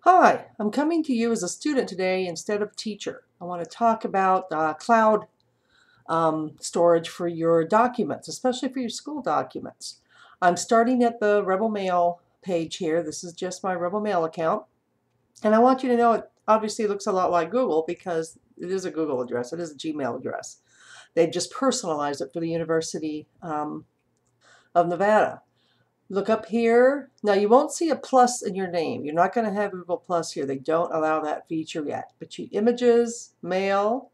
Hi, I'm coming to you as a student today instead of teacher. I want to talk about cloud storage for your documents, especially for your school documents. I'm starting at the Rebel Mail page here. This is just my Rebel Mail account. And I want you to know it obviously looks a lot like Google because it is a Google address. It is a Gmail address. They've just personalized it for the University of Nevada. Look up here. Now you won't see a plus in your name. You're not going to have Google Plus here. They don't allow that feature yet. But you images, mail,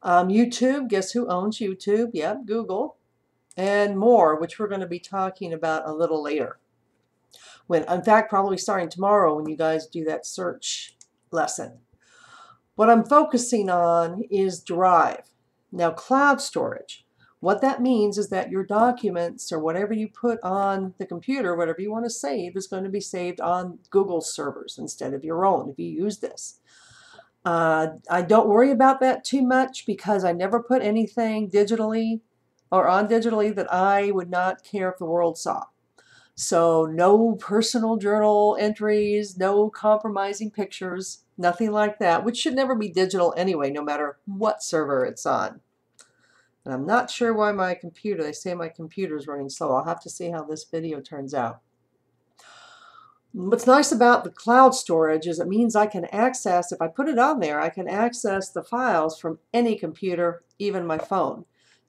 YouTube. Guess who owns YouTube? Yep, Google. And more, which we're going to be talking about a little later. When, in fact, probably starting tomorrow when you guys do that search lesson. What I'm focusing on is Drive. Now, cloud storage. What that means is that your documents or whatever you put on the computer, whatever you want to save, is going to be saved on Google servers instead of your own if you use this. I don't worry about that too much because I never put anything digitally or on digitally that I would not care if the world saw. So no personal journal entries, no compromising pictures, nothing like that, which should never be digital anyway, no matter what server it's on. And I'm not sure why they say my computer is running slow. I'll have to see how this video turns out. What's nice about the cloud storage is it means I can access, if I put it on there, I can access the files from any computer, even my phone.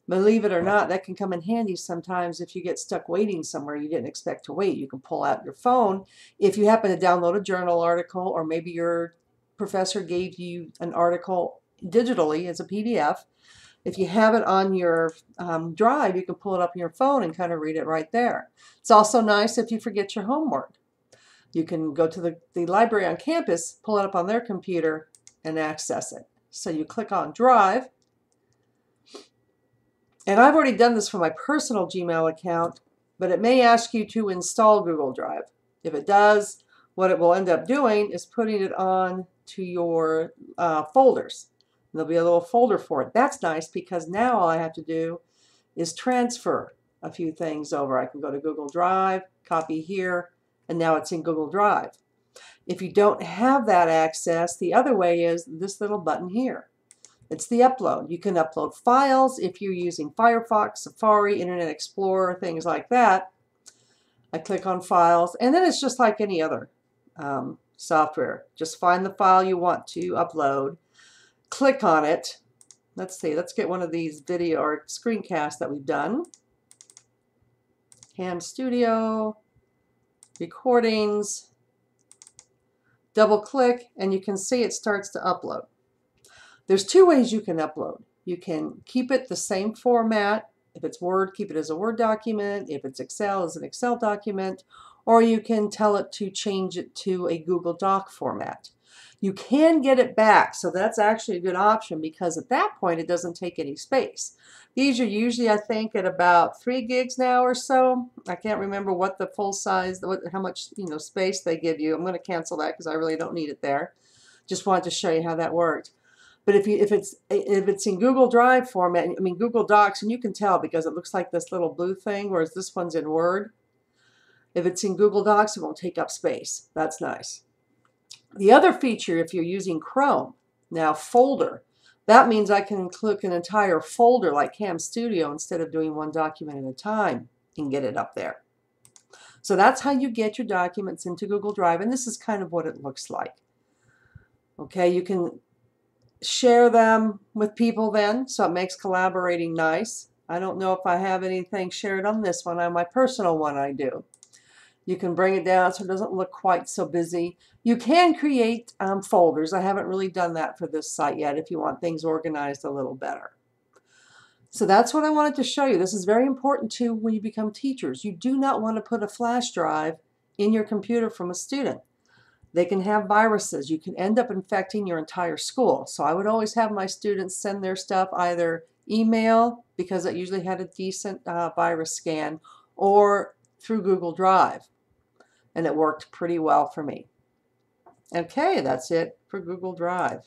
Believe it or not, that can come in handy sometimes if you get stuck waiting somewhere you didn't expect to wait. You can pull out your phone if you happen to download a journal article, or maybe your professor gave you an article digitally as a PDF. If you have it on your drive, you can pull it up on your phone and kind of read it right there. It's also nice if you forget your homework. You can go to the library on campus, pull it up on their computer, and access it. So you click on Drive. And I've already done this for my personal Gmail account, but it may ask you to install Google Drive. If it does, what it will end up doing is putting it on to your folders. There'll be a little folder for it. That's nice because now all I have to do is transfer a few things over. I can go to Google Drive, copy here, and now it's in Google Drive. If you don't have that access, the other way is this little button here. It's the upload. You can upload files if you're using Firefox, Safari, Internet Explorer, things like that. I click on Files, and then it's just like any other software. Just find the file you want to upload. Click on it. Let's see, let's get one of these video or screencasts that we've done. Ham Studio, recordings, double click, and you can see it starts to upload. There's two ways you can upload. You can keep it the same format. If it's Word, keep it as a Word document. If it's Excel, as an Excel document. Or you can tell it to change it to a Google Doc format. You can get it back, so that's actually a good option because at that point it doesn't take any space. These are usually, I think, at about 3 gigs now or so. I can't remember what the full size, how much space they give you. I'm going to cancel that because I really don't need it there. Just wanted to show you how that worked. But if it's in Google Drive format, I mean Google Docs, and you can tell because it looks like this little blue thing, whereas this one's in Word. If it's in Google Docs, it won't take up space. That's nice. The other feature, if you're using Chrome, now folder, that means I can click an entire folder like Ham Studio instead of doing one document at a time and get it up there. So that's how you get your documents into Google Drive, and this is kind of what it looks like. Okay, you can share them with people then, so it makes collaborating nice. I don't know if I have anything shared on this one. On my personal one, I do. You can bring it down so it doesn't look quite so busy. You can create folders. I haven't really done that for this site yet if you want things organized a little better. So that's what I wanted to show you. This is very important too when you become teachers. You do not want to put a flash drive in your computer from a student. They can have viruses. You can end up infecting your entire school. So I would always have my students send their stuff either email, because it usually had a decent virus scan, or through Google Drive. And it worked pretty well for me. Okay, that's it for Google Drive.